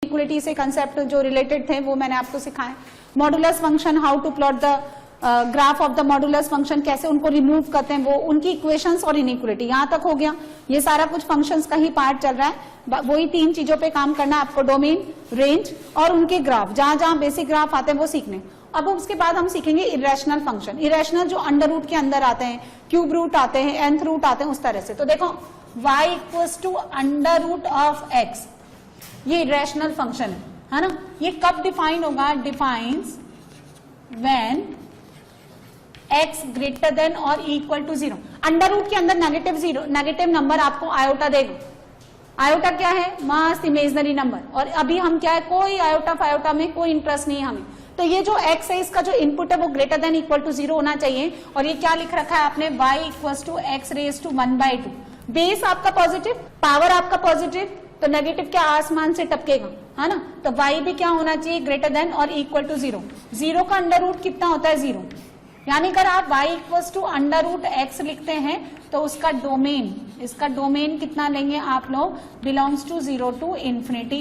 Equality से concept जो related थे वो मैंने आपको सिखाए। Modulus function, how to plot the graph of the modulus function, कैसे उनको रिमूव करते हैं, वो उनकी इक्वेशंस और इनइक्वलिटी, यहां तक हो गया। ये सारा कुछ फंक्शंस का ही पार्ट चल रहा है। वही 3 चीजों पे काम करना है आपको, डोमेन, रेंज और उनके ग्राफ, जहां जहां बेसिक ग्राफ आते हैं वो सीखने। अब उसके बाद हम सीखेंगे इरेशनल फंक्शन, इरेशनल जो अंडर रूट के अंदर आते हैं, क्यूब रूट आते हैं, nth रूट आते हैं, उस तरह से। तो देखो y equals to under root of x, ये इरेशनल फंक्शन है ना। ये कब डिफाइन होगा? Defines when x greater than और इक्वल टू 0। अंडर रूट के अंदर नेगेटिव नंबर आपको आयोटा देगा। आयोटा क्या है? मस्त इमेजनरी नंबर। और अभी हम क्या है, कोई आयोटा फायोटा में कोई इंटरेस्ट नहीं है हमें। तो ये जो x है, इसका जो इनपुट है वो ग्रेटर देन इक्वल टू 0 होना चाहिए। और ये क्या लिख रखा है आपने? y equals to x raise to 1/2। Base आपका पॉजिटिव, पावर आपका पॉजिटिव, तो नेगेटिव क्या आसमान से टपकेगा, है ना। तो y भी क्या होना चाहिए? ग्रेटर देन और इक्वल टू 0। 0 का अंडर रूट कितना होता है? 0। यानी अगर आप y equals to under root x लिखते हैं तो उसका डोमेन, इसका डोमेन कितना लेंगे आप लोग? Belongs to 0 to infinity.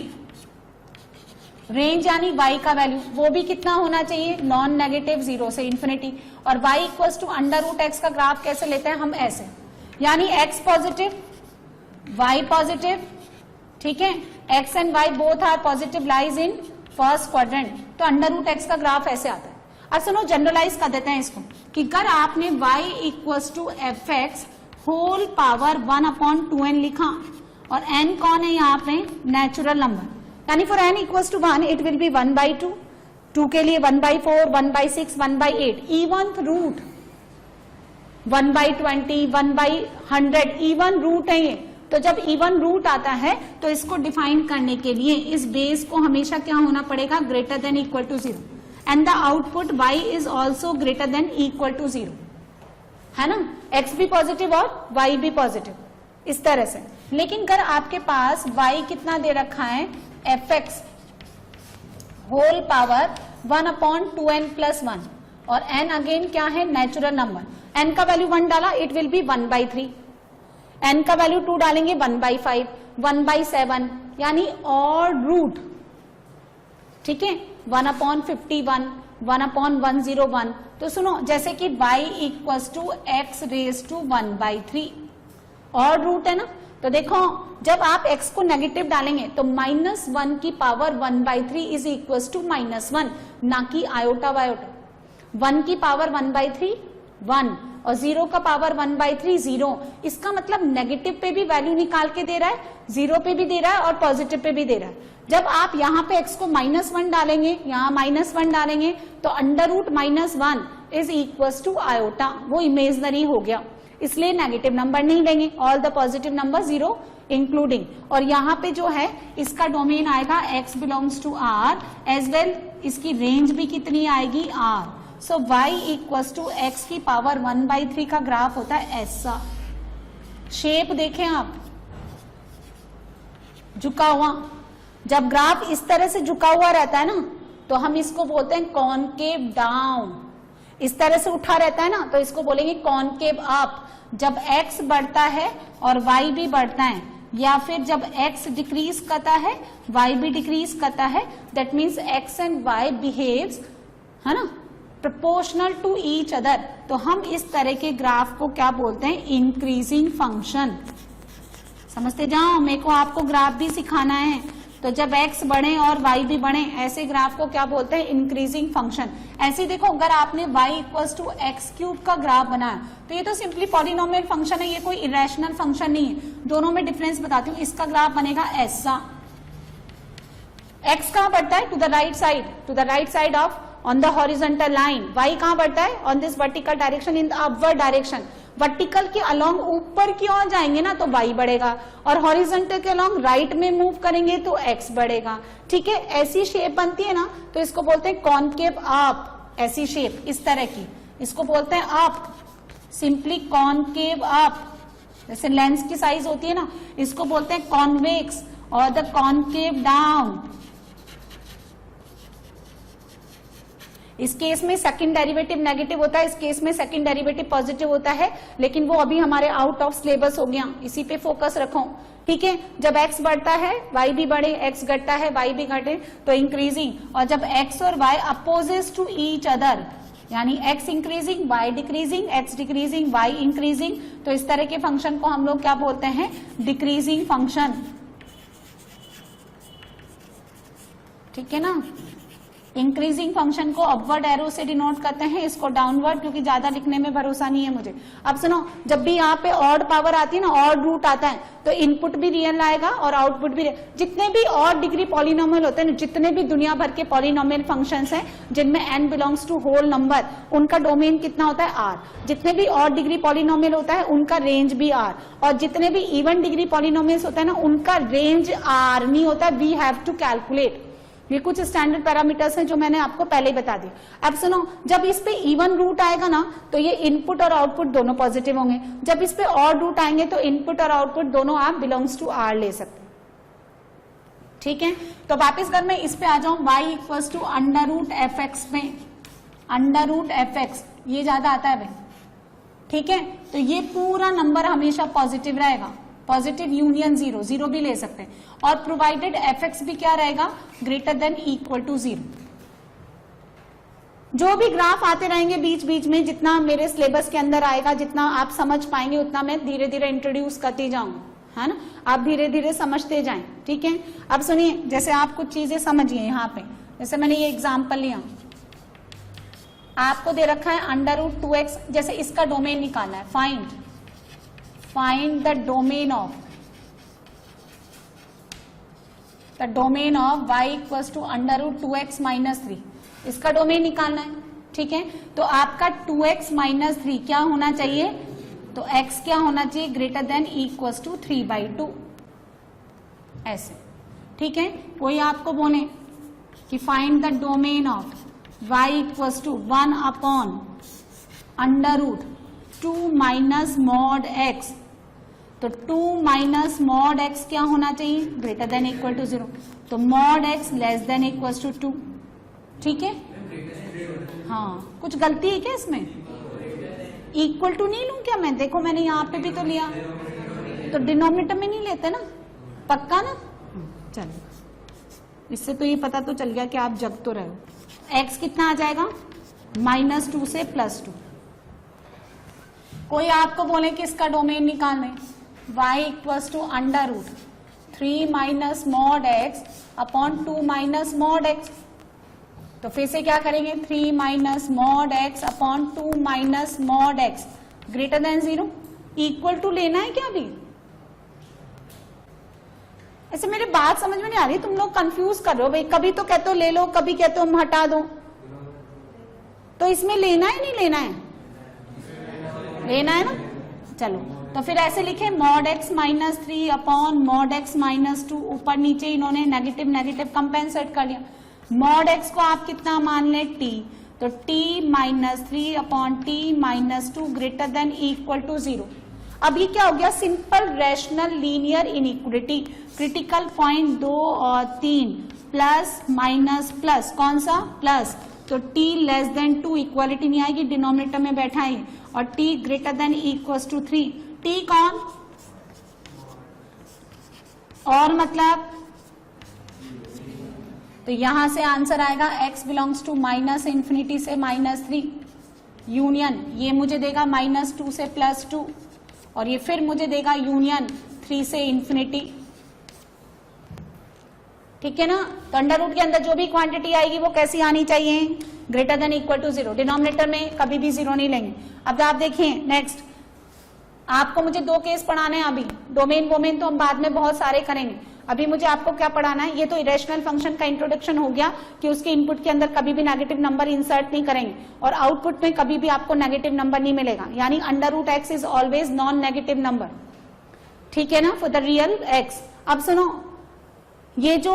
Range यानी y का वैल्यू वो भी कितना होना चाहिए? नॉन नेगेटिव, 0 से इंफिनिटी। और y equals to under root x का ग्राफ कैसे लेते हैं हम? ऐसे, यानी x पॉजिटिव, y पॉजिटिव, ठीक है, x and y both are positive, lies in first quadrant. तो अंडर रूट x का ग्राफ ऐसे आता है। अब सुनो, जनरलाइज कर देते हैं इसको कि अगर आपने y equals to f x whole power 1/2n लिखा, और n कौन है यहाँ पे? नेचुरल नंबर, यानी for n equals to 1 it will be 1/2, 2 के लिए 1/4, 1/6, 1/8, इवन रूट 1/20, 1/100 इवन रूट है ये। तो जब इवन रूट आता है तो इसको डिफाइन करने के लिए इस बेस को हमेशा क्या होना पड़ेगा? Greater than equal to 0। And the output y is also greater than equal to 0, है ना। x भी पॉजिटिव और y भी पॉजिटिव, इस तरह से। लेकिन अगर आपके पास y कितना दे रखा है? fx होल पावर 1/2n+1, और n अगेन क्या है? Natural number. n का वैल्यू 1 डाला, इट विल बी 1/3। n का वैल्यू 2 डालेंगे, 1/5, 1/7, यानी ऑड रूट, ठीक है, 1/51, 1/101। तो सुनो, जैसे कि y equals to x raise to 1/3, odd root है ना। तो देखो, जब आप x को नेगेटिव डालेंगे तो -1 की पावर 1/3 इज इक्वल्स टू -1, ना कि आयोटा वायोटा। 1 की पावर 1/3 1, और 0 का पावर 1/3 0। इसका मतलब नेगेटिव पे भी वैल्यू निकाल के दे रहा है, 0 पे भी दे रहा है और पॉजिटिव पे भी दे रहा है। जब आप यहाँ पे x को -1 डालेंगे, यहाँ -1 डालेंगे, तो under root -1 is equals to iota, वो इमेजनरी हो गया, इसलिए नेगेटिव नंबर नहीं लेंगे। All the positive number 0 including. और यहाँ पे जो है इसका डोमेन आएगा x belongs to r as well, इसकी रेंज भी कितनी आएगी? r। So y equals to x की पावर 1/3 का ग्राफ होता है ऐसा। शेप देखें आप, झुका हुआ। जब ग्राफ इस तरह से झुका हुआ रहता है ना, तो हम इसको बोलते हैं कॉनकेव डाउन। इस तरह से उठा रहता है ना, तो इसको बोलेंगे कॉनकेव अप। जब x बढ़ता है और y भी बढ़ता है, या फिर जब x डिक्रीज करता है y भी डिक्रीज करता है, that means x and y behaves, है ना, प्रोपोर्शनल टू ईच अदर। तो हम इस तरह के ग्राफ को क्या बोलते हैं? Increasing function. समझते जाओ, मेरे को आपको ग्राफ भी सिखाना है। तो जब x बढ़े और y भी बढ़े, ऐसे ग्राफ को क्या बोलते हैं? Increasing function. ऐसे देखो, अगर आपने y इक्वल्स टू x³ का ग्राफ बनाया, तो ये तो सिंपली पॉलिनोमियल फंक्शन है, ये कोई इरेशनल फंक्शन नहीं है। दोनों में डिफरेंस बताती हूँ। इसका ग्राफ बनेगा ऐसा। x कहाँ बढ़ता है? To the right side of on the horizontal line. y कहाँ बढ़ता है? On this vertical direction, in the upward direction. Vertical के अलोंग ऊपर की ओर जाएंगे ना तो y बढ़ेगा, और हॉरिजॉन्टल के अलोंग राइट में मूव करेंगे तो x बढ़ेगा। ठीक है, ऐसी शेप बनती है ना, तो इसको बोलते हैं कॉनकेव अप। ऐसी शेप इस तरह की, इसको बोलते हैं अप, सिंपली कॉनकेव अप। जैसे लेंस की साइज होती है ना, इसको बोलते हैं कॉन्वेक्स और द कॉनकेव डाउन। इस केस में सेकंड डेरिवेटिव नेगेटिव होता है, इस केस में सेकंड डेरिवेटिव पॉजिटिव होता है, लेकिन वो अभी हमारे आउट ऑफ सिलेबस हो गया, इसी पे फोकस रखो। ठीक है, जब x बढ़ता है y भी बढ़े, x घटता है y भी घटे, तो इंक्रीजिंग, और जब x और y opposite to each other, यानी x increasing y decreasing, x decreasing y increasing, तो इस तरह के फंक्शन को हम लोग क्या बोलते हैं, डिक्रीजिंग फंक्शन। ठीक है ना, इंक्रीजिंग फंक्शन को अपवर्ड एरो से डिनोट करते हैं, इसको डाउनवर्ड, क्योंकि ज्यादा लिखने में भरोसा नहीं है मुझे। अब सुनो, जब भी यहाँ पे ऑड पावर आती है ना, ऑड रूट आता है, तो इनपुट भी रियल आएगा और आउटपुट भी रियल। जितने भी ऑड डिग्री पॉलिनोमियल होते हैं ना, जितने भी दुनिया भर के पॉलिनोमियल फंक्शंस हैं जिनमें n belongs to whole number, उनका डोमेन कितना होता है, r। जितने भी ऑड डिग्री पॉलिनोमियल होता है उनका रेंज भी r, और जितने भी इवन डिग्री पॉलिनोमियल्स होता है ना, उनका रेंज r नहीं होता, वी हैव टू कैलकुलेट। ये कुछ स्टैंडर्ड पैरामीटर्स हैं जो मैंने आपको पहले ही बता दिया। अब सुनो, जब इस पे इवन रूट आएगा ना, तो ये इनपुट और आउटपुट दोनों पॉजिटिव होंगे। जब इस पे ऑड रूट आएंगे तो इनपुट और आउटपुट दोनों आप बिलोंग्स टू आर ले सकते हैं। ठीक है, तो वापस अगर मैं इस पे आ जाऊं, y equals to under root f x में, अंडर रूट एफ एक्स ये ज्यादा आता है भाई। ठीक है, तो ये पूरा नंबर हमेशा पॉजिटिव रहेगा, पॉजिटिव यूनियन जीरो, जीरो भी ले सकते हैं, और प्रोवाइडेड एफ एक्स भी क्या रहेगा, greater than equal to zero. जो भी ग्राफ आते रहेंगे बीच बीच में, जितना मेरे सिलेबस के अंदर आएगा, जितना आप समझ पाएंगे, उतना मैं धीरे धीरे इंट्रोड्यूस करती जाऊंगा, है ना, आप धीरे धीरे समझते जाएं। ठीक है, अब सुनिए, जैसे आप कुछ चीजें समझिए यहाँ पे, जैसे मैंने ये एग्जाम्पल लिया, आपको दे रखा है अंडर रूट 2x, जैसे इसका डोमेन निकालना है, find the domain of y equals to under root 2x minus 3, इसका डोमेन निकालना है। ठीक है, तो आपका 2x माइनस 3 क्या होना चाहिए, तो x क्या होना चाहिए, ग्रेटर देन इक्वल्स टू 3/2, ऐसे। ठीक है, कोई आपको बोले कि find the domain of y equals to 1 upon under root 2 minus mod x, तो 2 माइनस मॉड x क्या होना चाहिए, ग्रेटर देन इक्वल टू 0, तो mod x less than equal to 2। ठीक है, हाँ, कुछ गलती है क्या इसमें, इक्वल टू नहीं लूं क्या मैं, देखो मैंने यहाँ पे भी तो लिया, तो डिनोमिनेटर में नहीं लेते ना, पक्का ना। चलिए, इससे तो ये पता तो चल गया कि आप जग तो रहे हो। x कितना आ जाएगा, -2 से +2। कोई आपको बोले कि इसका डोमेन निकालने, y equals to under root 3 minus mod x upon 2 minus mod x, तो फिर से क्या करेंगे, 3 minus mod x upon 2 minus mod x greater than 0, equal to लेना है क्या अभी। ऐसे मेरी बात समझ में नहीं आ रही, तुम लोग कंफ्यूज कर रहे हो भाई, कभी तो कहते हो ले लो, कभी कहते हो हटा दो, तो इसमें लेना है नहीं लेना है, लेना है ना। चलो, तो फिर ऐसे लिखे mod x minus 3 upon mod x minus 2, ऊपर नीचे इन्होंने नेगेटिव नेगेटिव कंपेंसेट कर लिया। मॉड x को आप कितना मान ले, t, तो t minus 3 upon t minus 2 greater than equal to 0। अब ये क्या हो गया, simple rational linear inequality, critical point 2 और 3, प्लस माइनस प्लस, कौन सा प्लस, तो t लेस देन 2, इक्वालिटी नहीं आएगी, डिनोमिनेटर में बैठा है, और t greater than equals to 3, t कौन, और मतलब, तो यहां से आंसर आएगा x belongs to minus infinity से -3, यूनियन ये मुझे देगा -2 से +2, और ये फिर मुझे देगा यूनियन 3 से इंफिनिटी। ठीक है ना, तो अंडर रूट के अंदर जो भी क्वांटिटी आएगी वो कैसी आनी चाहिए, greater than equal to 0, denominator में कभी भी 0 नहीं लेंगे। अब आप देखिए नेक्स्ट, आपको मुझे 2 केस पढ़ाने हैं अभी, डोमेन वोमेन तो हम बाद में बहुत सारे करेंगे, अभी मुझे आपको क्या पढ़ाना है, ये तो इरेशनल फंक्शन का इंट्रोडक्शन हो गया कि उसके इनपुट के अंदर कभी भी नेगेटिव नंबर इंसर्ट नहीं करेंगे, और आउटपुट में कभी भी आपको नेगेटिव नंबर नहीं मिलेगा, यानी under root x is always non negative number. ठीक है ना, फॉर द रियल x। अब सुनो, ये जो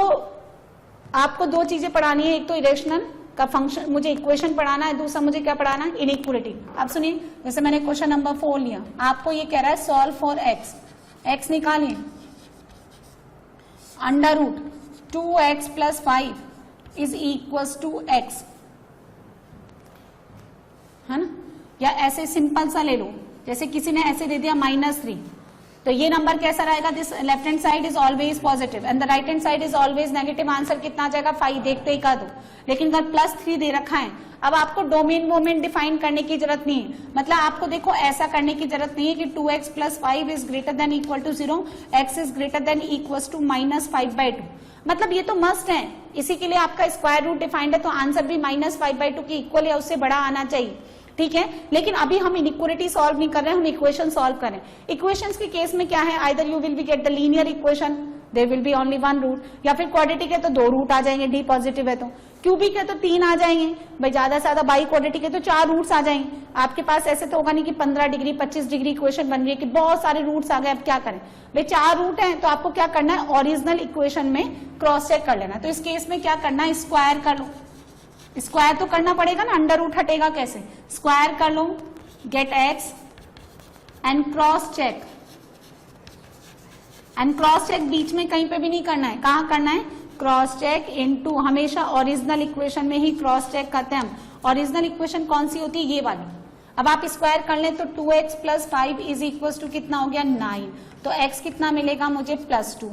आपको 2 चीजें पढ़ानी है, एक तो इरेशनल का फंक्शन मुझे इक्वेशन पढ़ाना है, दूसरा मुझे क्या पढ़ाना है, इनइक्वालिटी। अब सुनिए, जैसे मैंने क्वेश्चन नंबर 4 लिया, आपको ये कह रहा है सॉल्व फॉर x निकालिए, under root 2x plus 5 is equals to x, है ना, या ऐसे सिंपल सा ले लो, जैसे किसी ने ऐसे दे दिया -3, तो ये नंबर कैसा रहेगा, this left hand side is always positive and the right hand side is always negative. Answer कितना आ जाएगा 5, देखते ही कर दो। लेकिन अगर +3 दे रखा है, अब आपको डोमेन मोमेंट डिफाइन करने की जरूरत नहीं है, मतलब आपको देखो ऐसा करने की जरूरत नहीं है कि 2x + 5 is greater than equal to 0, x is greater than equal to -5/2, मतलब ये तो मस्ट है, इसी के लिए आपका स्क्वायर रूट डिफाइंड है, तो आंसर भी -5/2 के इक्वल या उससे बड़ा आना चाहिए, ठीक है। लेकिन अभी हम इनइक्वालिटी सॉल्व नहीं कर रहे हैं, हम इक्वेशन सॉल्व कर रहे हैं। इक्वेशंस के केस में क्या है, either you will be get the linear equation, there will be only 1 root, या फिर क्वाड्रेटिक है तो 2 रूट आ जाएंगे, डी पॉजिटिव है तो, क्यूबिक है तो 3 आ जाएंगे, भाई ज्यादा से ज्यादा बाई क्वाड्रेटिक है तो 4 रूट्स आ जाएंगे। आपके पास ऐसे तो होगा नहीं कि 15 डिग्री 25 डिग्री इक्वेशन बन रही है कि बहुत सारे रूट्स आ गए, अब क्या करें, भाई 4 रूट है तो आपको क्या करना है, ओरिजिनल इक्वेशन में क्रॉस चेक कर लेना। तो इस केस में क्या करना है, स्क्वायर कर लो, स्क्वायर तो करना पड़ेगा ना, अंडर रूट हटेगा कैसे, स्क्वायर कर लो, get x and cross check, and cross check बीच में कहीं पे भी नहीं करना है, कहां करना है, क्रॉस चेक इनटू, हमेशा ओरिजिनल इक्वेशन में ही क्रॉस चेक करते हैं हम। ओरिजिनल इक्वेशन कौन सी होती है, ये वाली। अब आप स्क्वायर कर लें तो 2x + 5 इज इक्वल टू कितना हो गया 9, तो x कितना मिलेगा मुझे +2।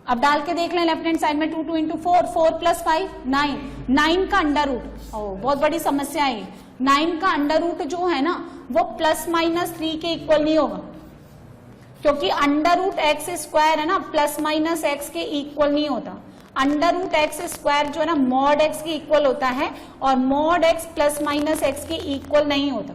अब डाल के देख लें लेफ्ट हैंड साइड में 2 2 × 4, 4 + 5 9, 9 का अंडर रूट, बहुत बड़ी समस्या है, 9 का अंडर रूट जो है ना वो ±3 के इक्वल नहीं होगा, क्योंकि अंडर रूट एक्स स्क्वायर है ना ±x के इक्वल नहीं होता। अंडर रूट एक्स स्क्वायर जो है ना मॉड x के इक्वल होता है, और मॉड x ±x के इक्वल नहीं होता।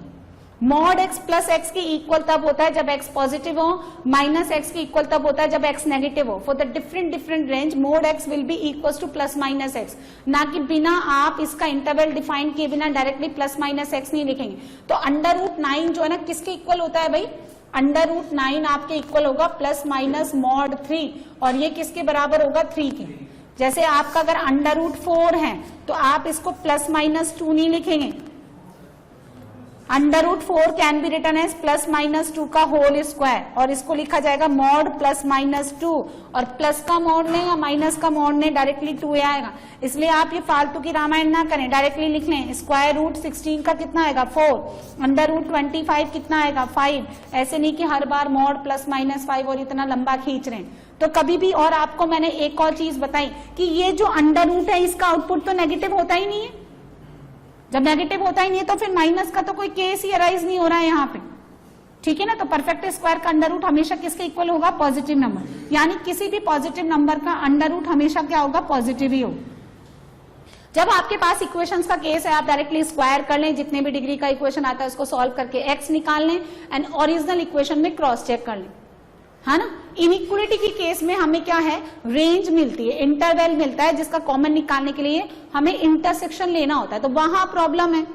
मॉड x + x के इक्वल तब होता है जब x पॉजिटिव हो, -x के इक्वल तब होता है जब x नेगेटिव हो। For the different range mod x will be equal to ±x, ना कि बिना आप इसका इंटरवल डिफाइन किए बिना डायरेक्टली ±x नहीं लिखेंगे। तो अंडर रूट 9 जो है ना किसके इक्वल होता है भाई, अंडर रूट 9 आपके इक्वल होगा ±mod 3, और ये किसके बराबर होगा 3 के। जैसे आपका अगर अंडर रूट 4 है तो आप इसको +-2 नहीं लिखेंगे, under root 4 can be written as +-2 का होल स्क्वायर, और इसको लिखा जाएगा मॉड +-2, और प्लस का मॉड ने या माइनस का मॉड ने डायरेक्टली 2 आएगा। इसलिए आप ये फालतू की रामायण ना करें, डायरेक्टली लिख लें, स्क्वायर रूट 16 का कितना आएगा 4, अंडर रूट 25 कितना आएगा 5, ऐसे नहीं कि हर बार मॉड +-5 और इतना लंबा खींच रहे हैं। तो कभी भी, और आपको मैंने एक और चीज बताई कि ये जो अंडर रूट है इसका आउटपुट तो नेगेटिव होता ही नहीं है, जब नेगेटिव होता ही नहीं है तो फिर माइनस का तो कोई केस ही अराइज नहीं हो रहा है यहाँ पे, ठीक है ना। तो परफेक्ट स्क्वायर का अंडर रूट हमेशा किसके इक्वल होगा, पॉजिटिव नंबर, यानी किसी भी पॉजिटिव नंबर का अंडर रूट हमेशा क्या होगा, पॉजिटिव ही होगा। जब आपके पास इक्वेशंस का केस है आप डायरेक्टली स्क्वायर कर लें, जितने भी डिग्री का इक्वेशन आता है उसको सॉल्व करके x निकाल लें एंड ओरिजिनल इक्वेशन में क्रॉस चेक कर लें, है ना। इनइक्वालिटी के केस में हमें क्या है, रेंज मिलती है, इंटरवल मिलता है, जिसका कॉमन निकालने के लिए हमें इंटरसेक्शन लेना होता है। तो वहां प्रॉब्लम है,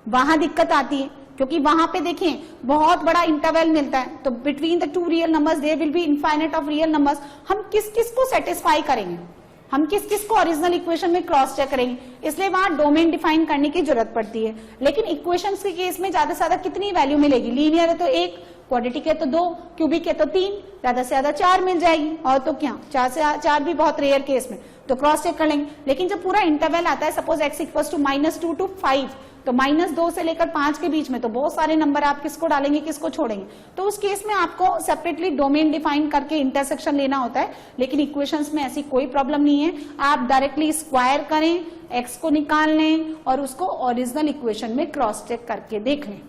वहां दिक्कत आती है, क्योंकि वहां पे देखें बहुत बड़ा इंटरवल मिलता है, तो between the 2 real numbers there will be infinite of real numbers. हम किस किस को सेटिस्फाई करेंगे, हम किस किस को ओरिजिनल इक्वेशन में क्रॉस चेक करेंगे, इसलिए वहां डोमेन डिफाइन करने की जरूरत पड़ती है। लेकिन इक्वेशंस के केस में ज्यादा से ज्यादा कितनी वैल्यू मिलेगी, लीनियर है तो 1, क्वाड्रेटिक है तो 2, क्यूबिक है तो 3, ज्यादा से ज्यादा 4 मिल जाएगी, और तो क्या 4 से 4 भी बहुत रेयर केस में तो क्रॉस चेक कर लेंगे। लेकिन जब पूरा इंटरवल आता है, suppose x equal to -2 to 5, तो -2 से लेकर 5 के बीच में तो बहुत सारे नंबर आप किसको डालेंगे, किसको छोड़ेंगे, तो उस केस में आपको सेपरेटली डोमेन डिफाइन करके इंटरसेक्शन लेना होता है। लेकिन इक्वेशंस में ऐसी कोई प्रॉब्लम नहीं है, आप डायरेक्टली स्क्वायर करें, x को निकाल लें और उसको ओरिजिनल इक्वेशन में क्रॉस चेक करके देख लें।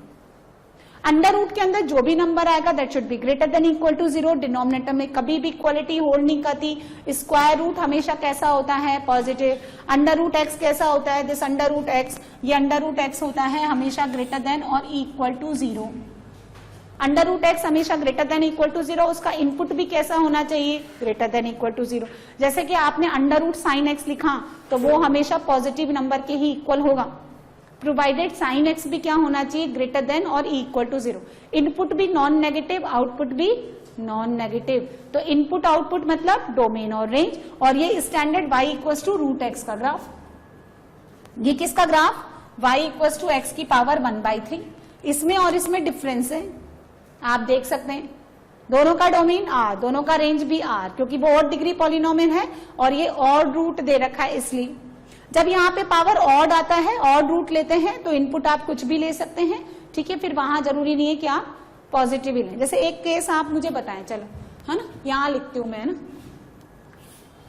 अंडर रूट के अंदर जो भी नंबर आएगा that should be greater than equal to 0, denominator में कभी भी इक्वालिटी होल्ड नहीं करती। स्क्वायर रूट हमेशा कैसा होता है, पॉजिटिव। अंडर रूट एक्स कैसा होता है, दिस अंडर रूट एक्स, ये अंडर रूट एक्स होता है हमेशा ग्रेटर देन और equal to 0। Under root x हमेशा ग्रेटर देन इक्वल टू 0, उसका इनपुट भी कैसा होना चाहिए, ग्रेटर देन इक्वल टू 0। जैसे कि आपने अंडर रूट साइन एक्स लिखा तो वो हमेशा पॉजिटिव नंबर के ही इक्वल होगा, प्रोवाइडेड साइन एक्स भी क्या होना चाहिए, ग्रेटर देन और इक्वल टू 0। इनपुट भी नॉन नेगेटिव, आउटपुट भी नॉन नेगेटिव। तो इनपुट आउटपुट मतलब डोमेन और रेंज। और ये standard y equal to root x का ग्राफ, ये किसका graph, y equal to x की पावर 1/3। इसमें और इसमें डिफरेंस है, आप देख सकते हैं, दोनों का डोमेन r, दोनों का रेंज भी r, क्योंकि वो ऑड डिग्री पॉलिनोमियल है और ये ऑड रूट दे रखा है इसलिए। जब यहाँ पे पावर ऑड आता है, ऑड रूट लेते हैं, तो इनपुट आप कुछ भी ले सकते हैं, ठीक है। फिर वहां जरूरी नहीं है कि आप पॉजिटिव ही लें। जैसे एक केस आप मुझे बताएं, चलो, है ना, यहां लिखती हूं मैं, ना,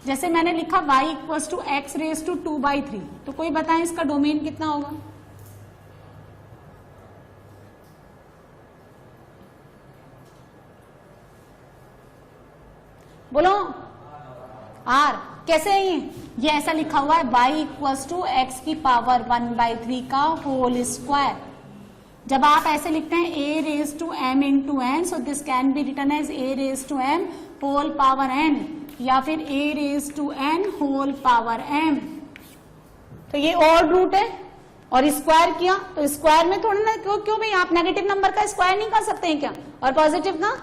जैसे मैंने लिखा y equals to x raise to 2/3, तो कोई बताएं इसका डोमेन कितना होगा? बोलो, r। कैसे है ये ऐसा लिखा हुआ है y इक्वल्स टू एक्स की पावर 1/3 का होल स्क्वायर। जब आप ऐसे लिखते हैं a raise to m into n, so this can be written as a raise to m whole power n, या फिर a raise to n whole power m। तो ये ऑड रूट है और स्क्वायर किया, तो स्क्वायर में थोड़ा ना, क्यों भाई, आप नेगेटिव नंबर का स्क्वायर नहीं कर सकते हैं क्या? और पॉजिटिव का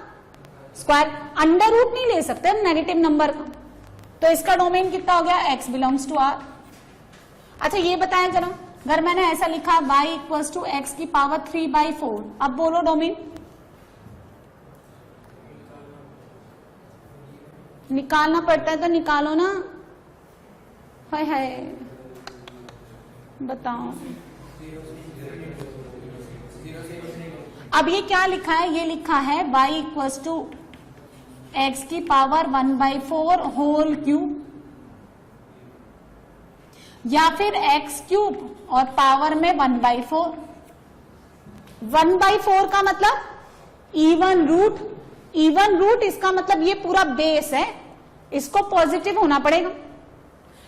स्क्वायर, अंडर रूट नहीं ले सकते हम नेगेटिव नंबर का। तो इसका डोमेन कितना हो गया? x belongs to r। अच्छा ये बताएं जरा, अगर मैंने ऐसा लिखा y इक्वल्स टू एक्स की पावर 3/4, अब बोलो डोमेन। निकालना पड़ता है तो निकालो ना, हाय हाय, बताओ। अब ये क्या लिखा है? ये लिखा है y इक्वल्स टू एक्स की पावर 1/4 होल क्यूब, या फिर एक्स क्यूब और पावर में 1/4। 1/4 का मतलब इवन रूट, इवन रूट इसका मतलब ये पूरा बेस है, इसको पॉजिटिव होना पड़ेगा।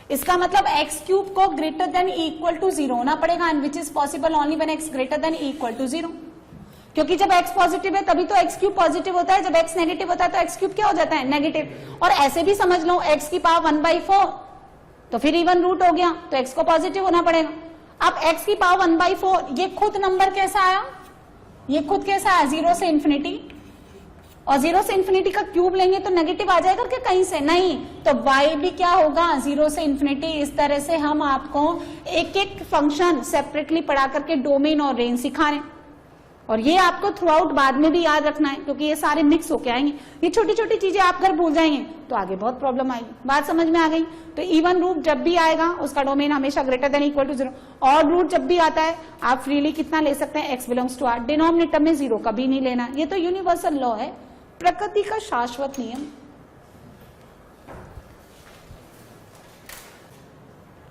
इसका मतलब एक्स क्यूब को ग्रेटर देन इक्वल टू 0 होना पड़ेगा, and which is possible only when x greater than equal to 0। क्योंकि जब x पॉजिटिव है तभी तो x क्यूब पॉजिटिव होता है, जब x नेगेटिव होता है तो x क्यूब क्या हो जाता है? नेगेटिव। और ऐसे भी समझ लो x की पावर 1/4, तो फिर इवन रूट हो गया, तो x को पॉजिटिव होना पड़ेगा। अब x की पावर 1/4, ये खुद नंबर कैसा आया? ये खुद कैसा आया? 0 से इंफिनिटी, और 0 से इंफिनिटी का क्यूब लेंगे तो नेगेटिव आ जाएगा क्या कहीं से? नहीं। तो y भी क्या होगा? 0 से इंफिनिटी। इस तरह से हम आपको एक एक फंक्शन सेपरेटली पढ़ा करके डोमेन और रेंज सिखा रहे हैं, और ये आपको थ्रू आउट बाद में भी याद रखना है, क्योंकि ये सारे मिक्स होके आएंगे। ये छोटी छोटी चीजें आप अगर भूल जाएंगे तो आगे बहुत प्रॉब्लम आएगी। बात समझ में आ गई? तो इवन रूट जब भी आएगा उसका डोमेन हमेशा greater than equal to 0। Odd root जब भी आता है आप फ्रीली कितना ले सकते हैं? x belongs to r। Denominator में 0 कभी नहीं लेना, ये तो यूनिवर्सल लॉ है, प्रकृति का शाश्वत नियम।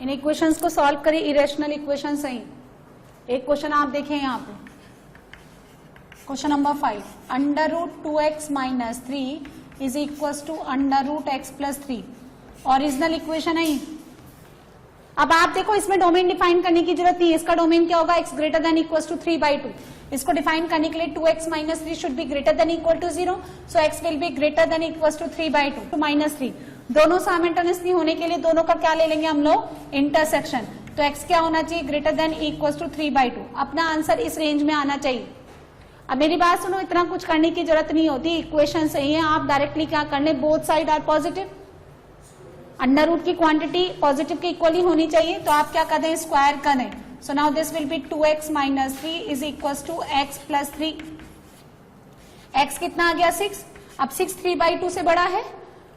इन इक्वेशंस को सॉल्व करें, इरेशनल इक्वेशन सही। एक क्वेश्चन आप देखें यहाँ पे, question number 5, under root 2x minus 3 is equal to under root x plus 3। Original equation है। अब आप देखो इसमें डोमेन डिफाइन करने की जरूरत नहीं है, इसका डोमेन क्या होगा? x greater than equal to 3/2। इसको डिफाइन करने के लिए 2x minus 3 should be greater than equal to 0, so x will be greater than equal to 3/2 to minus 3। दोनों साइमल्टेनियसली होने के लिए दोनों का क्या ले लेंगे हम लोग? इंटरसेक्शन। तो x क्या होना चाहिए? Greater than equal to 3/2। अपना आंसर इस रेंज में आना चाहिए। अब मेरी बात सुनो, इतना कुछ करने की जरूरत नहीं होती, इक्वेशन सही है, आप डायरेक्टली क्या करने? Both side are positive, under root की क्वांटिटी पॉजिटिव के इक्वली होनी चाहिए, तो आप क्या कर दें? स्क्वायर कर दें। So now this will be 2x minus 3 is equal to x plus 3। x कितना आ गया? 6। अब 6 3/2 से बड़ा है।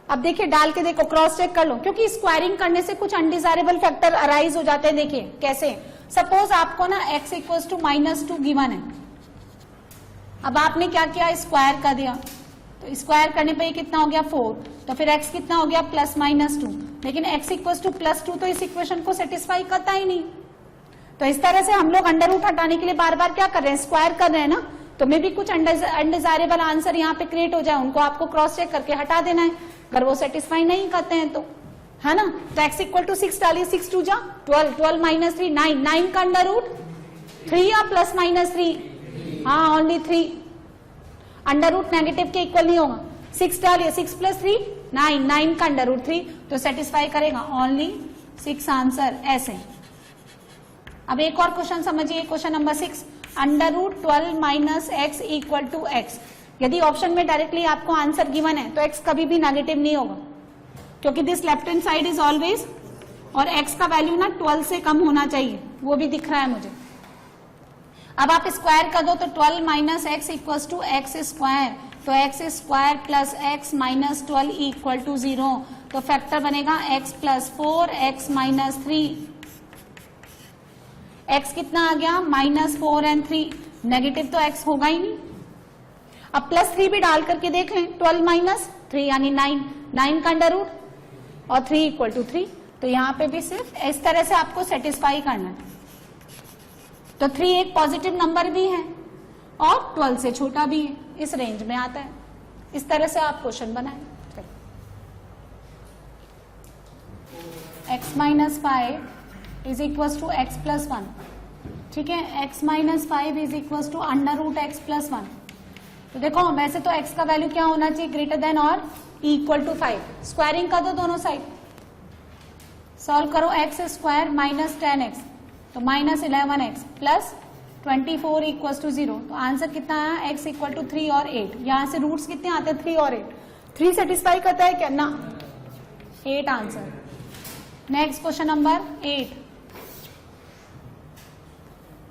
अब देखिए डाल के देखो, क्रॉस चेक कर लो, क्योंकि स्क्वायरिंग करने से कुछ अनडिजायरेबल फैक्टर अराइज हो जाते हैं। देखिए कैसे, सपोज आपको ना x इक्वल टू -2 गिवन है, अब आपने क्या किया? स्क्वायर कर दिया, तो स्क्वायर करने पे कितना हो गया? 4। तो फिर x कितना हो गया? +-2। लेकिन x इक्वल टू +2 तो इस इक्वेशन को सेटिस्फाई करता ही नहीं। तो इस तरह से हम लोग अंडर रूट हटाने के लिए बार बार क्या कर रहे हैं? स्क्वायर कर रहे हैं ना, तो मे भी कुछ अनडिजायरेबल आंसर यहाँ पे क्रिएट हो जाए, उनको आपको क्रॉस चेक करके हटा देना है, अगर वो सेटिस्फाई नहीं करते हैं तो, है ना। तो x इक्वल टू 6 डालिए, 6 2 जा 12, 12 माइनस 3 9, 9 का अंडर रूट 3 या +-3? हाँ, ओनली 3। अंडर रूट नेगेटिव के इक्वल नहीं होगा। 6 डालिए, 6 + 3 9, 9 का अंडर रूट 3, तो सेटिस्फाई करेगा ओनली 6 आंसर। ऐसे अब एक और क्वेश्चन समझिए, question number 6, under root 12 minus x equal to x। यदि ऑप्शन में डायरेक्टली आपको आंसर गिवन है तो x कभी भी नेगेटिव नहीं होगा, क्योंकि this left hand side is always, और x का वैल्यू ना 12 से कम होना चाहिए, वो भी दिख रहा है मुझे। अब आप स्क्वायर कर दो तो 12 minus X equal to X square, तो X square plus X minus 12 equal to 0, तो फैक्टर बनेगा x + 4 x - 3। x कितना आ गया -4 and 3, नेगेटिव तो x होगा ही नहीं। अब +3 भी डाल करके देख लें, 12 - 3 यानी 9 का अंडर रूट और 3 = 3। तो यहाँ पे भी सिर्फ इस तरह से आपको सेटिस्फाई करना है। तो 3 एक पॉजिटिव नंबर भी है और 12 से छोटा भी है, इस रेंज में आता है। इस तरह से आप क्वेश्चन बनाएं। x - 5 = x + 1, ठीक है। x - 5 = √x + 1। तो देखो वैसे तो x का वैल्यू क्या होना चाहिए, ग्रेटर देन और इक्वल टू 5। स्क्वायरिंग कर दो दोनों साइड, सॉल्व करो। x² - 10x तो -11x + 24 = 0। तो आंसर कितना आया, x = 3 और 8। यहां से रूट्स कितने आते हैं, 3 और 8। 3 सेटिस्फाई करता है क्या, ना, 8 answer. Next question number 8,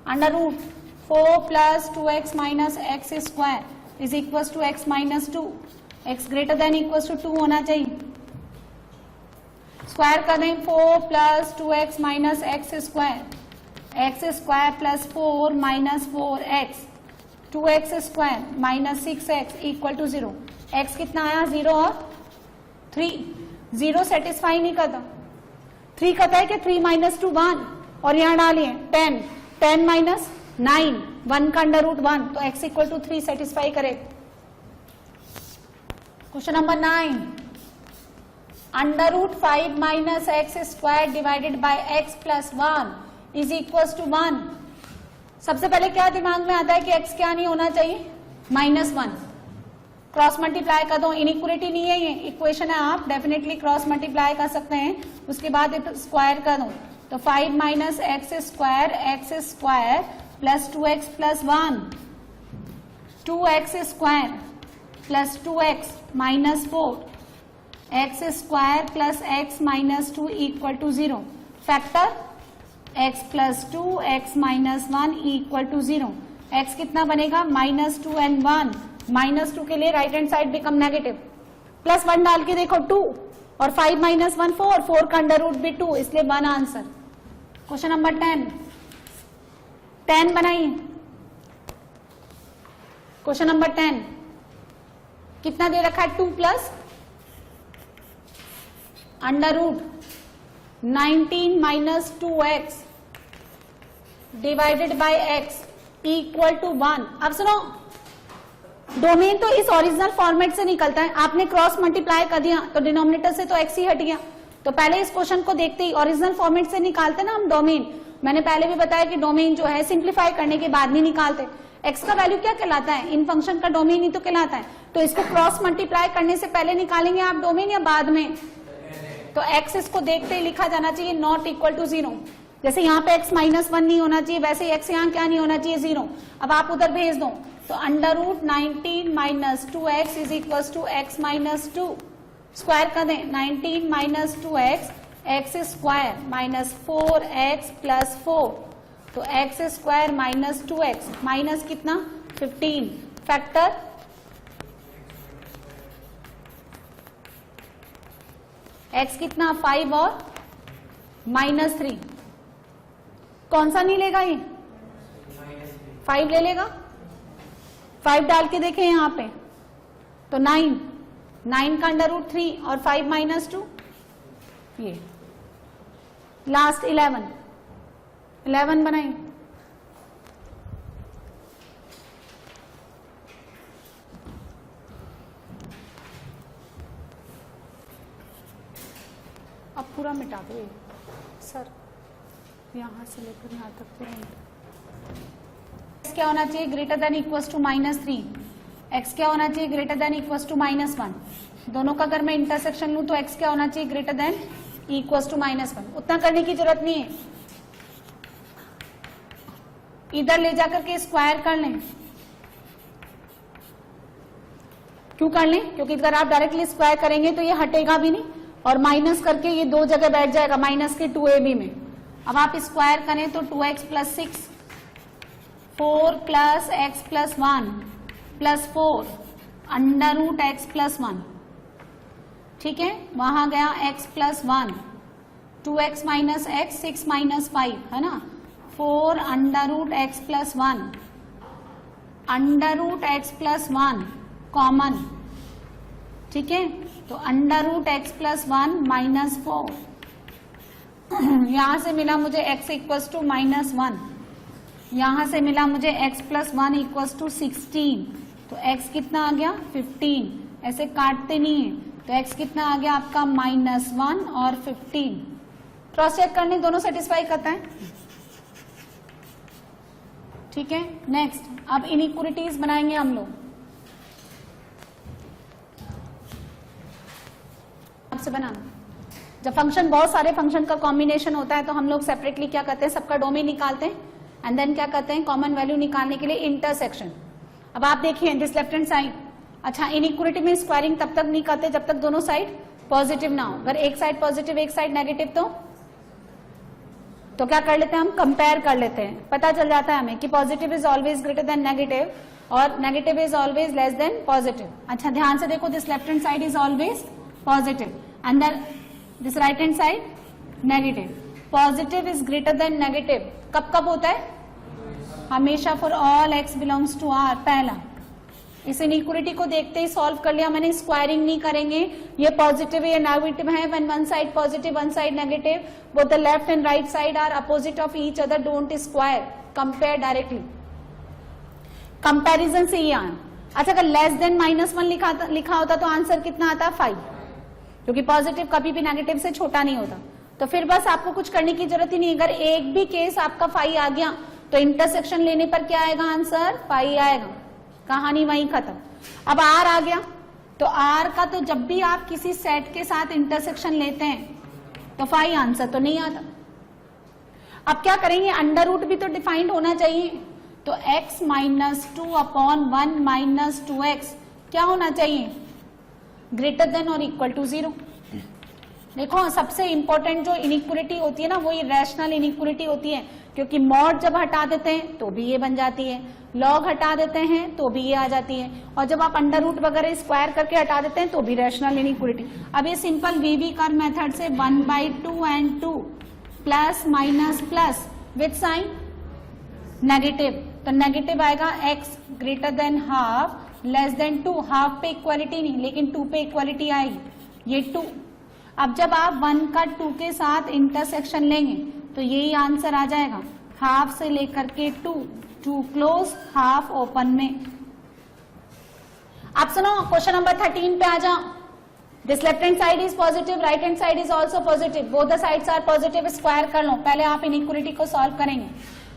√4 + 2x - x² = x - 2। x greater than equal to 2 होना चाहिए। स्क्वायर कर दें, 4 + 2x - x² x² + 4 - 4x 2x² - 6x = 0। x कितना आया, 0 और 3। 0 सेटिस्फाई नहीं करता। 3 कहता है कि 3 - 2 1 और यहां डालिए 10 - 9 1 का अंडर रूट 1 तो x = 3 सेटिस्फाई करे। Question number 9, √5 - x² divided by x + 1 = 1। सबसे पहले क्या दिमाग में आता है कि x क्या नहीं होना चाहिए, -1। क्रॉस मल्टीप्लाई कर दो, इनइक्वालिटी नहीं है, ये इक्वेशन है, आप डेफिनेटली क्रॉस मल्टीप्लाई कर सकते हैं। उसके बाद स्क्वायर कर दो, तो 5 - x² + 2x + 1 2x² + 2x - 4 x² + x - 2 = 0। Factor x + 2 x - 1 = 0। x कितना बनेगा, -2 and 1। -2 के लिए right hand side become negative, +1 डाल के देखो 2 और 5 - 1 4 का अंडर रूट भी 2, इसलिए 1 आंसर। क्वेश्चन नंबर 10 बनाइए। क्वेश्चन नंबर 10 कितना दे रखा है, 2 + √19 - 2x डिवाइडेड बाय x = 1। अब सुनो, डोमेन तो इस ओरिजिनल फॉर्मेट से निकलता है। आपने क्रॉस मल्टीप्लाई कर दिया तो डिनोमिनेटर से तो x ही हट गया। तो पहले इस क्वेश्चन को देखते ही ओरिजिनल फॉर्मेट से निकालते ना हम डोमेन। मैंने पहले भी बताया कि डोमेन जो है सिंप्लीफाई करने के बाद नहीं निकालते। x का वैल्यू क्या कहलाता है, इन फंक्शन का डोमेन ही तो कहलाता है। तो इसको क्रॉस मल्टीप्लाई करने से पहले निकालेंगे आप डोमेन या बाद में। तो x इसको देखते ही लिखा जाना चाहिए ≠ 0। जैसे यहाँ पे x - 1 नहीं होना चाहिए, वैसे x यहाँ क्या नहीं होना चाहिए, 0। अब आप उधर भेज दो, तो √19 - 2x = x - 2। स्क्वायर कर दें, 19 - 2x x² - 4x + 4 तो x² - 2x माइनस कितना, 15। फैक्टर x कितना, 5 और -3। कौन सा नहीं लेगा, ये 5 ले लेगा। 5 डाल के देखें यहाँ पे, तो 9 का अंडर रूट 3 और 5 - 2 ये लास्ट 11 बनाइए। अब पूरा मिटा दो ये सर, यहां से लेकर यहां तक पूरा क्या होना चाहिए, greater than equals to -3। x क्या होना चाहिए, ग्रेटर देन इक्वल्स टू -1। दोनों का अगर मैं इंटरसेक्शन लूं तो x क्या होना चाहिए, ग्रेटर देन इक्वल्स टू -1। उतना करने की जरूरत नहीं है, इधर ले जाकर के स्क्वायर कर लें। क्यों कर लें, क्योंकि अगर आप डायरेक्टली स्क्वायर करेंगे तो ये हटेगा भी नहीं और माइनस करके ये 2 जगह बैठ जाएगा, माइनस के 2ab में। अब आप स्क्वायर करें तो 2x + 6 4 + x + 1 + 4 √x + 1। ठीक है, वहां गया x + 1 2x - x 6 - 5 है ना, 4 under root x plus 1, under root x plus 1 common, ठीक है। तो under root x plus 1 minus 4, यहां से मिला मुझे x इक्वल्स टू माइनस 1, यहां से मिला मुझे x प्लस 1 इक्वल्स टू 16, तो x कितना आ गया 15, ऐसे काटते नहीं है, तो x कितना आ गया आपका -1 और 15। क्रॉस चेक करने दोनों सेटिस्फाई करता है, ठीक है। नेक्स्ट, अब इनइक्वालिटीज बनाएंगे हम लोग। आपसे बनाना, जब फंक्शन बहुत सारे फंक्शन का कॉम्बिनेशन होता है तो हम लोग सेपरेटली क्या करते हैं, सबका डोमेन निकालते हैं एंड देन क्या करते हैं, कॉमन वैल्यू निकालने के लिए इंटरसेक्शन। अब आप देखिए दिस लेफ्ट हैंड साइड, अच्छा इनइक्वालिटी में स्क्वायरिंग तब तक नहीं करते जब तक दोनों साइड पॉजिटिव ना हो। अगर एक साइड पॉजिटिव एक साइड नेगेटिव तो क्या कर लेते हैं हम, कंपेयर कर लेते हैं, पता चल जाता है हमें कि positive is always greater than negative और negative is always less than positive. अच्छा ध्यान से देखो, this left hand side is always positive and this right hand side negative. Positive is greater than negative कब कब होता है, हमेशा for all x belongs to r। पहला, इस इनइक्वालिटी को देखते ही सॉल्व कर लिया मैंने, स्क्वायरिंग नहीं करेंगे, ये पॉजिटिव है ये नेगेटिव है, when one side positive one side negative, both the left and right side are opposite of each other, don't square, compare directly. Comparison से ये आना। अच्छा अगर लेस देन -1 लिखा होता तो आंसर कितना आता, 5, क्योंकि पॉजिटिव कभी भी नेगेटिव से छोटा नहीं होता। तो फिर बस आपको कुछ करने की जरूरत ही नहीं, अगर एक भी केस आपका 5 आ गया तो इंटरसेक्शन लेने पर क्या आएगा आंसर, 5 आएगा, कहानी वहीं खत्म। अब r आ गया, तो r का तो जब भी आप किसी सेट के साथ इंटरसेक्शन लेते हैं तो 5 आंसर तो नहीं आता। अब क्या करेंगे, अंडर रूट भी तो डिफाइंड होना चाहिए, तो x -2 अपॉन 1 माइनस 2x क्या होना चाहिए, ग्रेटर देन और इक्वल टू 0। देखो सबसे इंपॉर्टेंट जो इनइक्वालिटी होती है ना, वो ये रैशनल इनइक्वालिटी होती है, क्योंकि मॉड जब हटा देते हैं तो भी ये बन जाती है, लॉग हटा देते हैं तो भी ये आ जाती है, और जब आप अंडर रूट वगैरह स्क्वायर करके हटा देते हैं तो भी रैशनल इनइक्वालिटी। अब ये सिंपल वीवी कर्व मेथड से 1/2 and 2 plus minus plus with sign negative, तो नेगेटिव आएगा x greater than half less than 2, half पे इक्वालिटी नहीं लेकिन 2 पे इक्वालिटी आएगी, ये 2। अब जब आप 1 का 2 के साथ इंटरसेक्शन लेंगे तो यही आंसर आ जाएगा, हाफ से लेकर के 2 क्लोज हाफ ओपन में। आप सुनो क्वेश्चन नंबर 13 पे आ जाओ। This left hand side is positive, right hand side is also positive, both the sides are positive, square कर लो। पहले आप इनइक्वालिटी को सॉल्व करेंगे,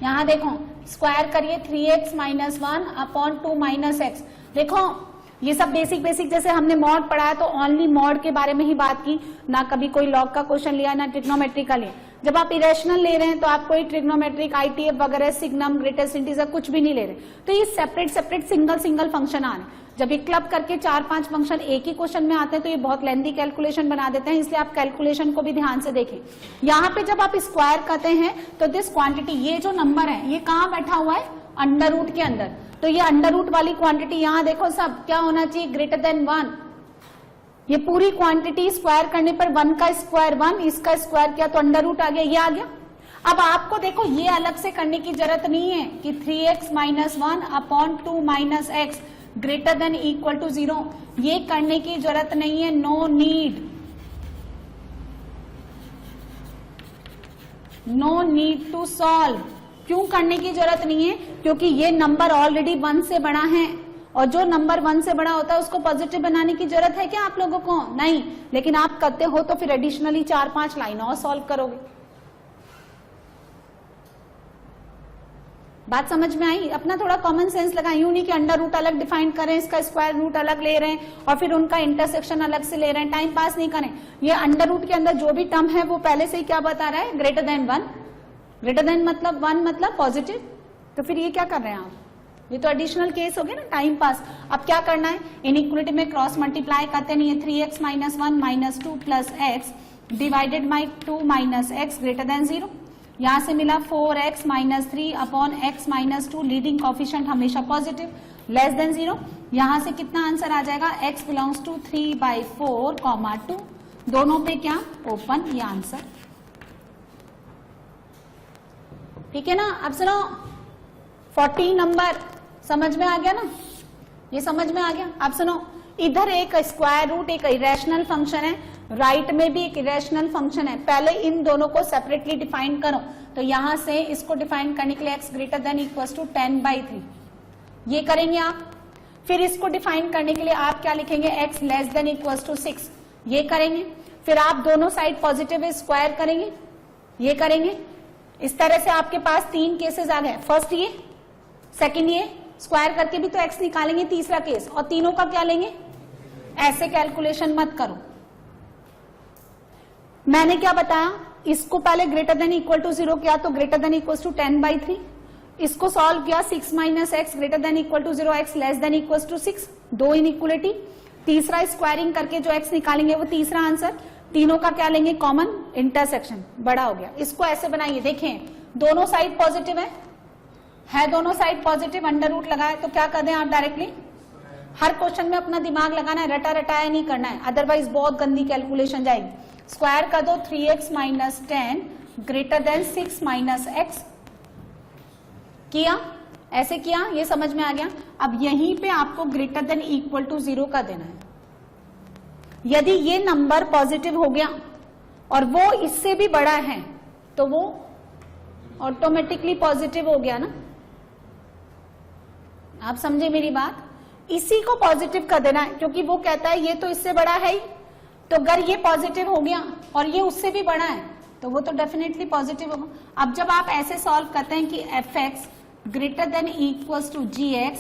यहां देखो स्क्वायर करिए 3x - 1 अपॉन 2 - x। देखो ये सब बेसिक जैसे हमने मॉड पढ़ा है तो ओनली मॉड के बारे में ही बात की, ना कभी कोई लॉग का क्वेश्चन लिया ना ट्रिग्नोमेट्री का लिया। जब आप इरेशनल ले रहे हैं तो आप कोई ट्रिग्नोमेट्रिक आईटीएफ वगैरह सिग्नम ग्रेटेस्ट इंटीजर कुछ भी नहीं ले रहे, तो ये सेपरेट सिंगल फंक्शन आ रहे हैं। जब ये क्लब करके 4-5 फंक्शन एक ही क्वेश्चन में आते हैं तो ये बहुत लेंथी कैलकुलेशन बना देते हैं, इसलिए आप कैलकुलेशन को भी ध्यान से देखें। यहाँ पे जब आप स्क्वायर करते हैं तो दिस क्वांटिटी, ये जो नंबर है ये कहाँ बैठा हुआ है, अंडर रूट के अंदर, तो ये अंडर रूट वाली क्वांटिटी यहाँ देखो सब क्या होना चाहिए, ग्रेटर देन 1। ये पूरी क्वांटिटी स्क्वायर करने पर 1 का स्क्वायर 1, इसका स्क्वायर किया तो अंडर रूट आ गया, ये आ गया। अब आपको देखो ये अलग से करने की जरूरत नहीं है कि 3x - 1 upon 2 - x greater than equal to 0, ये करने की जरूरत नहीं है, नो नीड टू सॉल्व। क्यों करने की जरूरत नहीं है, क्योंकि ये नंबर ऑलरेडी 1 से बड़ा है, और जो नंबर 1 से बड़ा होता है उसको पॉजिटिव बनाने की जरूरत है क्या आप लोगों को, नहीं। लेकिन आप करते हो तो फिर एडिशनली 4-5 लाइन और सॉल्व करोगे। बात समझ में आई? अपना थोड़ा कॉमन सेंस लगाए, यूं नहीं कि अंडर रूट अलग डिफाइन करें, इसका स्क्वायर रूट अलग ले रहे हैं और फिर उनका इंटरसेक्शन अलग से ले रहे हैं, टाइम पास नहीं करें। ये अंडर रूट के अंदर जो भी टर्म है वो पहले से ही क्या बता रहा है, ग्रेटर देन 1। ग्रेटर देन मतलब 1 मतलब पॉजिटिव, तो फिर ये क्या कर रहे हैं आप, ये तो एडिशनल केस हो गया ना, टाइम पास। अब क्या करना है, इनइक्वालिटी में क्रॉस मल्टीप्लाई करते नहीं है, 3x - 1 - 2 plus x divided by 2 - x greater than 0। यहां से मिला 4x - 3 upon x - 2, leading coefficient हमेशा पॉजिटिव, लेस देन 0। यहां से कितना आंसर आ जाएगा, x बिलोंग्स टू 3/4, 2, दोनों पे क्या ओपन, ये आंसर। ठीक है ना। अब सुनो 14 नंबर समझ में आ गया ना, ये समझ में आ गया। अब सुनो इधर एक स्क्वायर रूट एक इरेशनल फंक्शन है, राइट में भी एक इरेशनल फंक्शन है। पहले इन दोनों को सेपरेटली डिफाइन करो, तो यहां से इसको डिफाइन करने के लिए x greater than equal to 10/3 ये करेंगे आप। फिर इसको डिफाइन करने के लिए आप क्या लिखेंगे, x less than equal to 6 ये करेंगे। फिर आप दोनों साइड पॉजिटिव स्क्वायर करेंगे, ये करेंगे। इस तरह से आपके पास 3 केसेस आ गए, फर्स्ट ये, सेकंड ये, स्क्वायर करके भी तो x निकालेंगे तीसरा केस, और तीनों का क्या लेंगे, ऐसे कैलकुलेशन मत करो। मैंने क्या बताया, इसको पहले ग्रेटर देन इक्वल टू 0 किया तो ग्रेटर देन इक्वल टू 10/3, इसको सॉल्व किया 6 minus x greater than equal to 0 x less than equal to 6, दो इनइक्वलिटी। तीसरा स्क्वायरिंग करके जो x निकालेंगे वो तीसरा आंसर, तीनों का क्या लेंगे, कॉमन, इंटरसेक्शन बड़ा हो गया। इसको ऐसे बनाइए, देखें दोनों साइड पॉजिटिव है दोनों साइड पॉजिटिव, अंडर रूट लगाए तो क्या कर दें आप डायरेक्टली। हर क्वेश्चन में अपना दिमाग लगाना है, रटा रटाया नहीं करना है, अदरवाइज बहुत गंदी कैलकुलेशन जाएगी। स्क्वायर कर दो 3x minus 10 greater than 6 minus x, किया, ऐसे किया, ये समझ में आ गया। अब यहीं पे आपको ग्रेटर देन इक्वल टू 0 का देना है। यदि ये नंबर पॉजिटिव हो गया और वो इससे भी बड़ा है तो वो ऑटोमेटिकली पॉजिटिव हो गया ना, आप समझे मेरी बात। इसी को पॉजिटिव कर देना है, क्योंकि वो कहता है ये तो इससे बड़ा है ही, तो अगर ये पॉजिटिव हो गया और ये उससे भी बड़ा है तो वो तो डेफिनेटली पॉजिटिव होगा। अब जब आप ऐसे सॉल्व करते हैं कि fx greater than equals to gx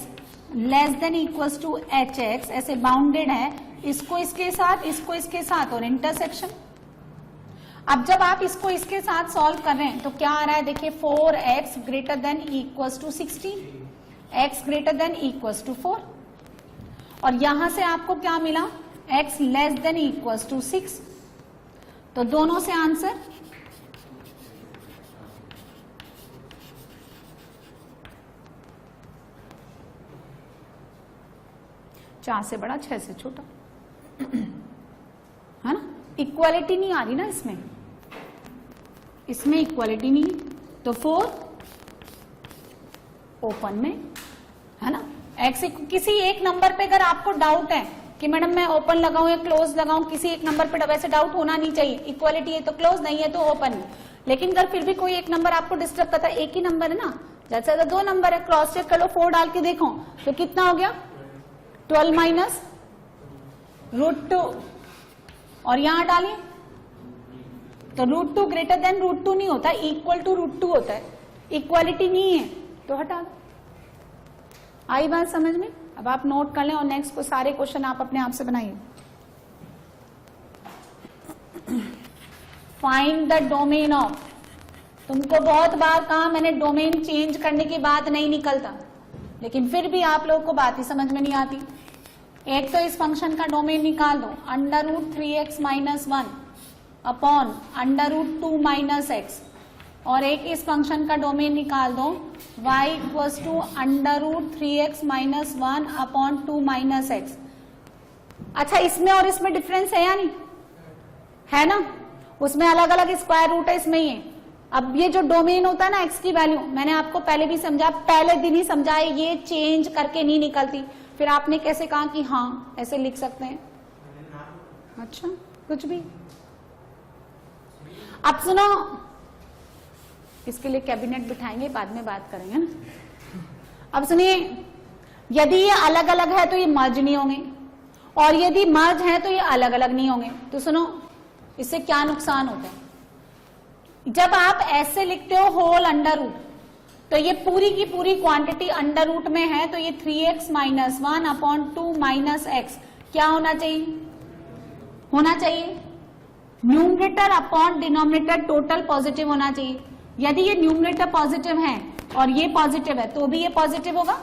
less than equals to hx, ऐसे बाउंडेड है, इसको इसके साथ, इसको इसके साथ और इंटरसेक्शन। अब जब आप इसको इसके साथ सॉल्व कर रहे हैं तो क्या आ रहा है, देखिए 4x greater than equals to 16, x greater than equals to 4, और यहां से आपको क्या मिला, x less than equals to 6। तो दोनों से आंसर चार से बड़ा 6 से छोटा है ना। इक्वालिटी नहीं आ रही ना इसमें इक्वालिटी नहीं, तो 4 ओपन में है ना। एक्स किसी एक नंबर पे अगर आपको डाउट है कि मैडम मैं ओपन लगाऊं या क्लोज लगाऊं, किसी एक नंबर पे वैसे डाउट होना नहीं चाहिए, इक्वालिटी है तो क्लोज, नहीं है तो ओपन है। लेकिन अगर फिर भी कोई एक नंबर आपको डिस्टर्ब करता है, एक ही नंबर है ना, जैसे अगर 2 नंबर है क्रॉस चेक कर लो, 4 डाल के देखो तो कितना हो गया, 12 माइनस √2, और यहां डालिए तो √2 ग्रेटर देन √2 नहीं होता, इक्वल टू √2 होता है, इक्वालिटी नहीं है तो हटा दो। आई बात समझ में। अब आप नोट कर लें और नेक्स्ट को सारे क्वेश्चन आप अपने आप से बनाइए। फाइंड द डोमेन ऑफ, तुमको बहुत बार कहा मैंने डोमेन चेंज करने की बात नहीं निकलता, लेकिन फिर भी आप लोगों को बात ही समझ में नहीं आती। एक तो इस फंक्शन का डोमेन निकाल दो, √3x minus 1 upon √2 minus x, और एक इस फंक्शन का डोमेन निकाल दो y equals to √3x minus 1 upon 2 minus x. अच्छा, इसमें और इसमें डिफरेंस है या नहीं, है ना, उसमें अलग अलग स्क्वायर रूट है, इसमें ही है। अब ये जो डोमेन होता है ना x की वैल्यू, मैंने आपको पहले भी समझा, पहले दिन ही समझा, ये चेंज करके नहीं निकलती। फिर आपने कैसे कहा कि हाँ ऐसे लिख सकते हैं, अच्छा कुछ भी। अब सुनो, इसके लिए कैबिनेट बिठाएंगे, बाद में बात करेंगे ना। अब सुनिए, यदि ये अलग अलग है तो ये मर्ज नहीं होंगे, और यदि मर्ज है तो ये अलग अलग नहीं होंगे। तो सुनो, इससे क्या नुकसान होता है, जब आप ऐसे लिखते हो होल अंडर रूट, तो ये पूरी की पूरी क्वांटिटी अंडर रूट में है, तो ये 3x minus 1 upon 2 minus x क्या होना चाहिए, numerator upon denominator total positive होना चाहिए। यदि ये न्यूमरेटर पॉजिटिव है और ये पॉजिटिव है तो भी ये पॉजिटिव होगा,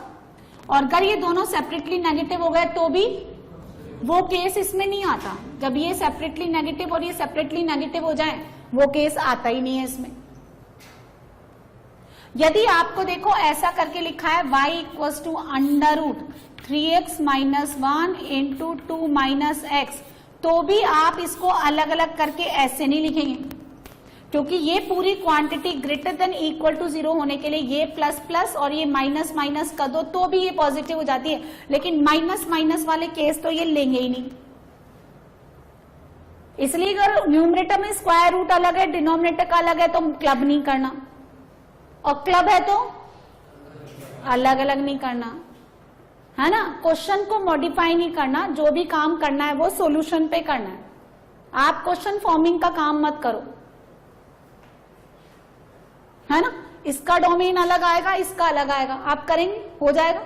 और अगर ये दोनों सेपरेटली नेगेटिव हो गए तो भी वो केस इसमें नहीं आता। जब ये सेपरेटली नेगेटिव और ये सेपरेटली नेगेटिव हो जाए वो केस आता ही नहीं है इसमें। यदि आपको देखो ऐसा करके लिखा है y equals to √3x minus 1 into 2 minus x, तो भी आप इसको अलग अलग करके ऐसे नहीं लिखेंगे, क्योंकि ये पूरी quantity greater than equal to 0 होने के लिए ये प्लस प्लस और ये माइनस माइनस कर दो तो भी ये पॉजिटिव हो जाती है, लेकिन माइनस माइनस वाले केस तो ये लेंगे ही नहीं। इसलिए अगर न्यूमरेटर में स्क्वायर रूट अलग है, डिनोमिनेटर का अलग है, तो क्लब नहीं करना, और क्लब है तो अलग अलग नहीं करना, है ना। क्वेश्चन को मॉडिफाई नहीं करना, जो भी काम करना है वो सॉल्यूशन पे करना है। आप क्वेश्चन फॉर्मिंग का काम मत करो, है ना। इसका डोमेन अलग आएगा, इसका अलग आएगा, आप करेंगे, हो जाएगा।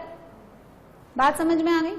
बात समझ में आ गई।